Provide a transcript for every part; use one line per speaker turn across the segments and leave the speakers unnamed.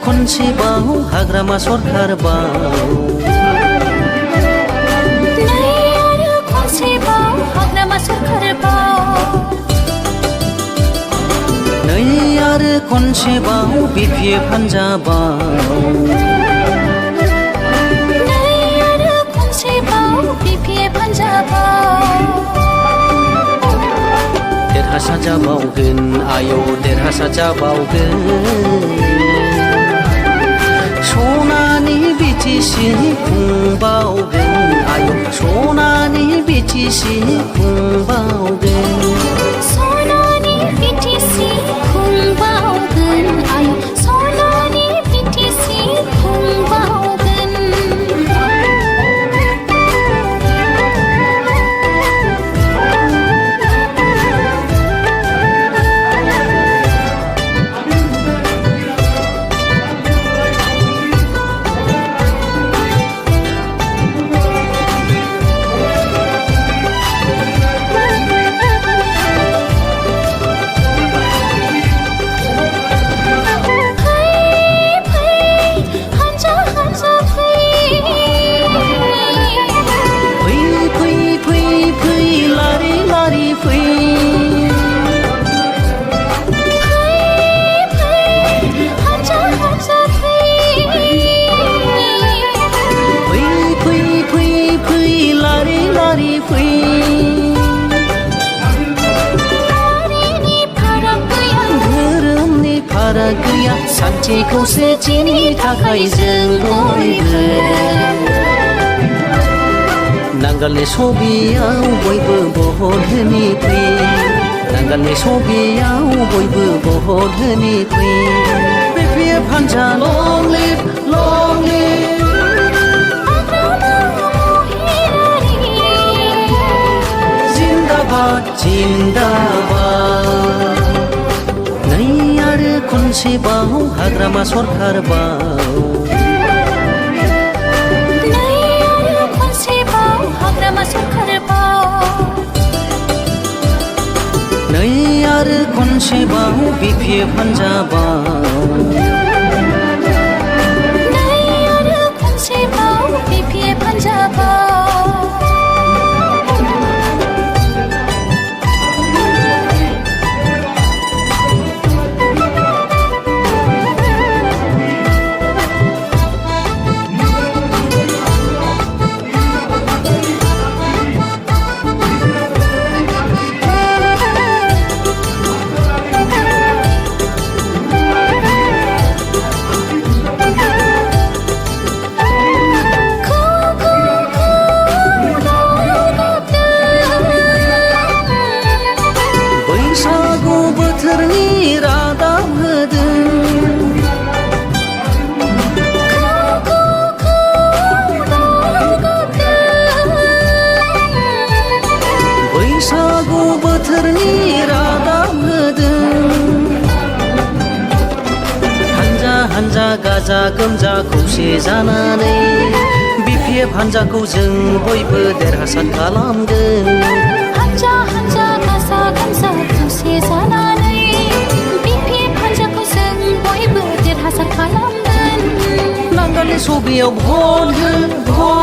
खनसेबाव हाग्रामा सरखार बाव
नै आरो खनसेबाव हाग्रामा सरखार बाव
नै आरो खनसेबाव बिपिएफ हान्जा बाव
नै आरो खनसेबाव बिपिएफ हान्जा बाव
देरहासार जाबावगोन आयौ देरहासार जाबावगोन सनानि बिटिसि खुंबावगोन आयौ सनानि बिटिसि खुंबावगोन
सनानि बिटिसि खुंबावगोन आयौ सनानि बिटिसि खुंबावगोन
गैया सान्थि खौसेथिनि थाखाय जों बयबो नांगालनि सबियाव बयबो भट होनि फै नांगालनि सबियाव बयबो भट होनि फै बिपिएफ हान्जा लं लिभ जिन्दाबाद जिन्दाबाद खनसेबाव हाग्रामा सरखार बाव
नै आरो खनसेबाव हाग्रामा सरखार बाव
नै आरो खनसेबाव बिपिएफ हान्जा बाव
नै आरो खनसेबाव बिपिएफ हान्जा बाव
बैसागु बोथोरनि रादाब होदों हान्जा हान्जा गाजा गोमजा खौसे जानानै बिपिएफ हान्जाखौ जों बयबो देरहासार खालामगोन
हान्जा हान्जा गाजा गोमजा खौसे जानानै बिपिएफ हान्जाखौ जों बयबो देरहासार खालामगोन
नांगालनि सबियाव भट हो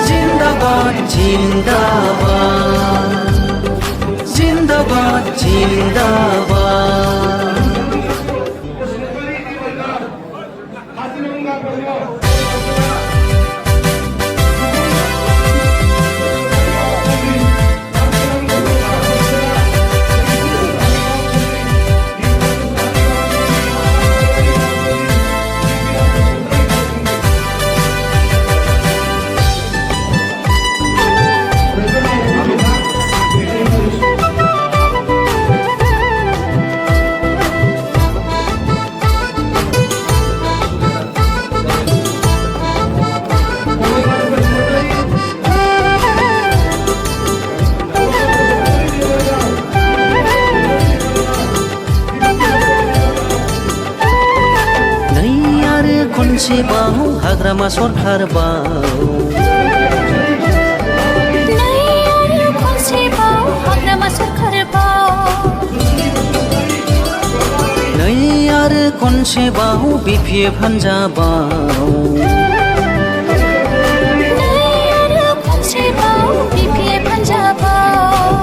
जिन्दाबाद जिन्दाबाद जिन्दाबाद खनसेबाव हाग्रामा सरखार बाव
नै आरो खनसेबाव हाग्रामा सरखार बाव
खनसेबाव बिपिएफ हान्जाबाव
नै आरो खनसेबाव बिपिएफ हान्जाबाव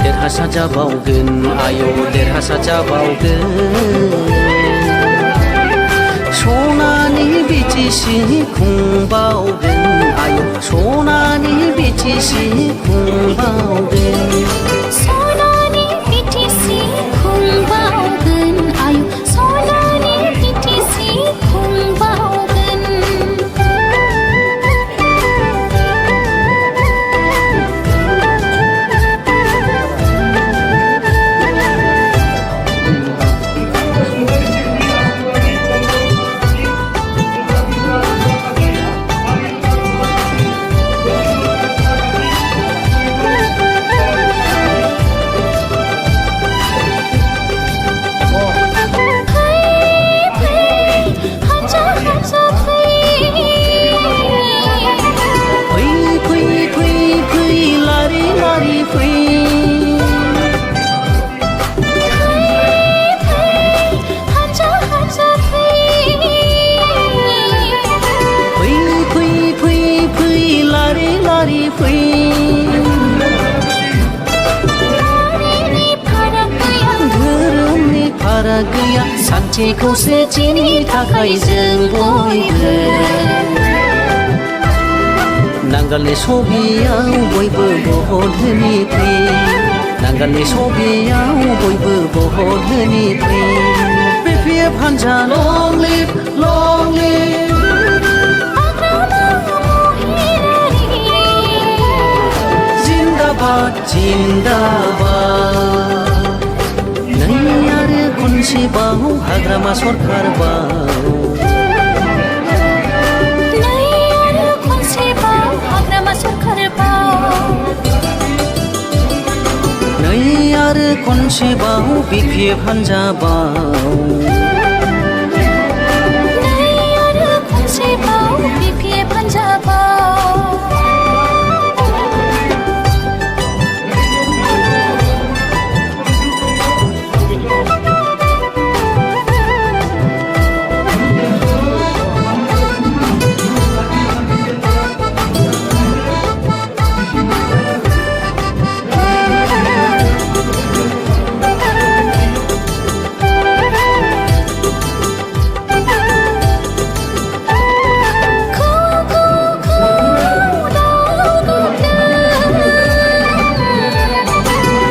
देरहासार जाबावगोन आयौ देरहासार जाबावगोन सनानि बिटिसि खुंबावगोन आयौ सनानि बिटिसि खुंबावगोन
सनानि बिटिसि खुंबावगोन आयौ सनानि बिटिसि खुंबावगोन
धोरोमनि फाराग गैया सान्थि खौसेथिनि थाखाय जों बयबो नांगालनि सबियाव बयबो बहुत धोनि फै नांगालनि सबियाव बयबो बहुत धोनि फै बिपिएफ हान्जा लं लिभ जिन्दाबाद जिन्दाबाद नै आरो खनसेबाव हाग्रामा सरकारबाव
नै आरो खनसेबाव हाग्रामा सरकारबाव
नै आरो खनसेबाव बिपिएफ हान्जाबाव
नै आरो खनसेबाव बिपिएफ हान्जाबाव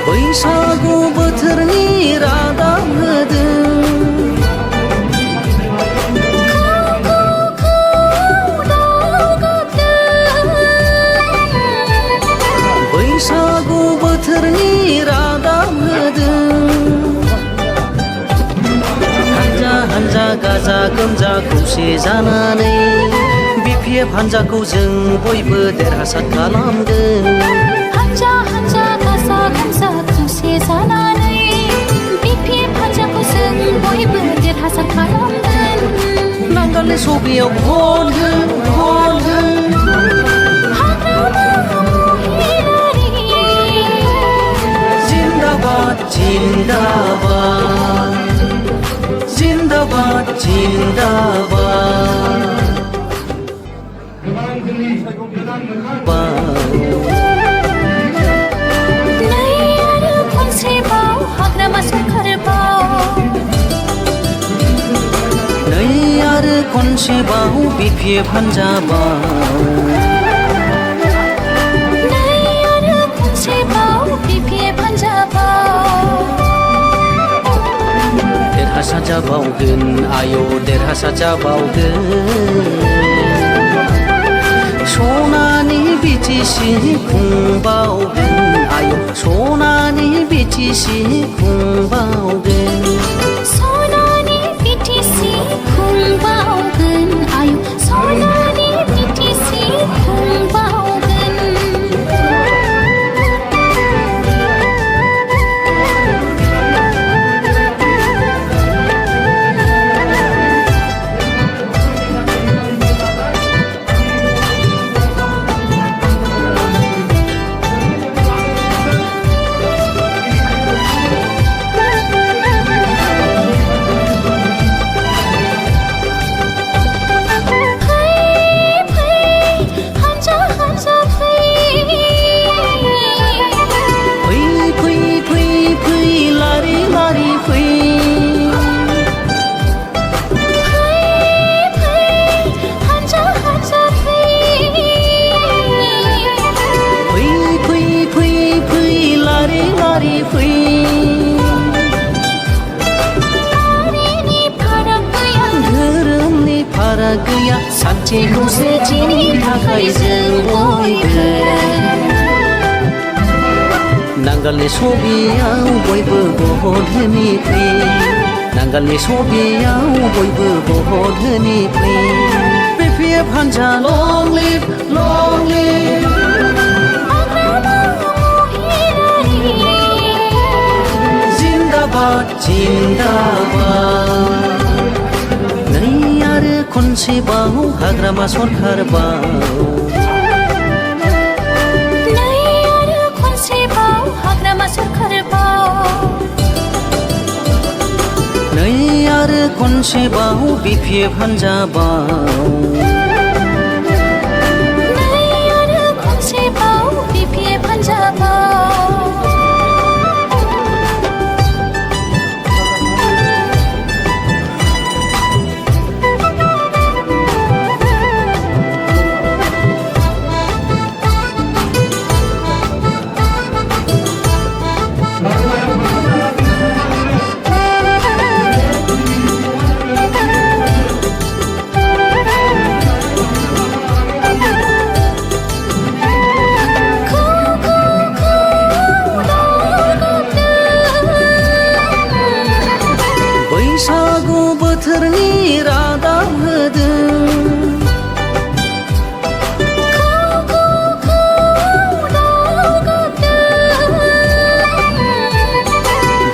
बैसागु बोथोरनि रादाब होदों बैसागु बोथोरनि रादाब होदों हान्जा हान्जा गाजा गोमजा खौसे जानानै बिपिएफ हान्जाखौ जों बयबो देरहासार खालामगोन
हान्जा हान्जा गाजा गोमजा खौसे जानानै बिपिएफ हान्जाखौ जों बयबो देरहासार खालामगोन
नांगालनि सबियाव भट हो
हाग्रामा महिलारि
जिन्दाबाद जिन्दाबाद जिन्दाबाद जिन्दाबाद
नै आरो खनसेबाव हाग्रामा सरकारबाव
नै आरो खनसेबाव बिपिएफ हान्जाबाव
नै आरो खनसेबाव बिपिएफ हान्जाबाव
देरहासार जाबावगोन आयौ देरहासार जाबावगोन सनानि बिटिसि खुंबावगोन आयौ सनानि बिटिसि खुंबावगोन
सनानि बिटिसि खुंबावगोन आयौ सनानि बिटिसि खुंबावगोन
मोनसे खौसेथिनि थाखाय जों बयबो
नांगालनि सबियाव बयबो बहुत धोनि नांगालनि सबियाव बयबो बहुत धोनि बिपिएफ हान्जा लं लिभ जिन्दाबाद जिन्दाबाद नै आरो खनसेबाव हाग्रामा सरखार बाव
हाग्रामा सरखार बाव
नै आरो खनसेबाव बिपिएफ हान्जा बाव
नै आरो खनसेबाव बिपिएफ हान्जा बाव
बैसागु बोथोरनि रादाब होदों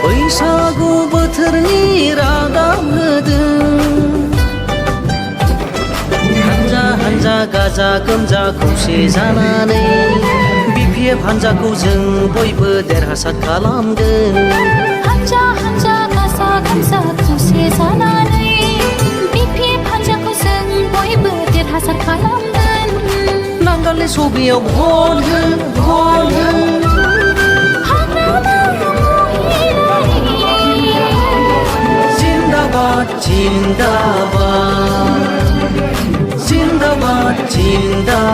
बैसागु बोथोरनि रादाब होदों हान्जा हान्जा गाजा गोमजा खौसे जानानै बिपिएफ हान्जाखौ जों बयबो देरहासार खालामगोन
हान्जा हान्जा गाजा गोमजा खौसे जानानै बिपिएफ हान्जाखौ जों बयबो देरहासार खालामगोन
नांगालनि सबियाव भट हो जिन्दाबाद जिन्दाबाद जिन्दाबाद जिन्दाबाद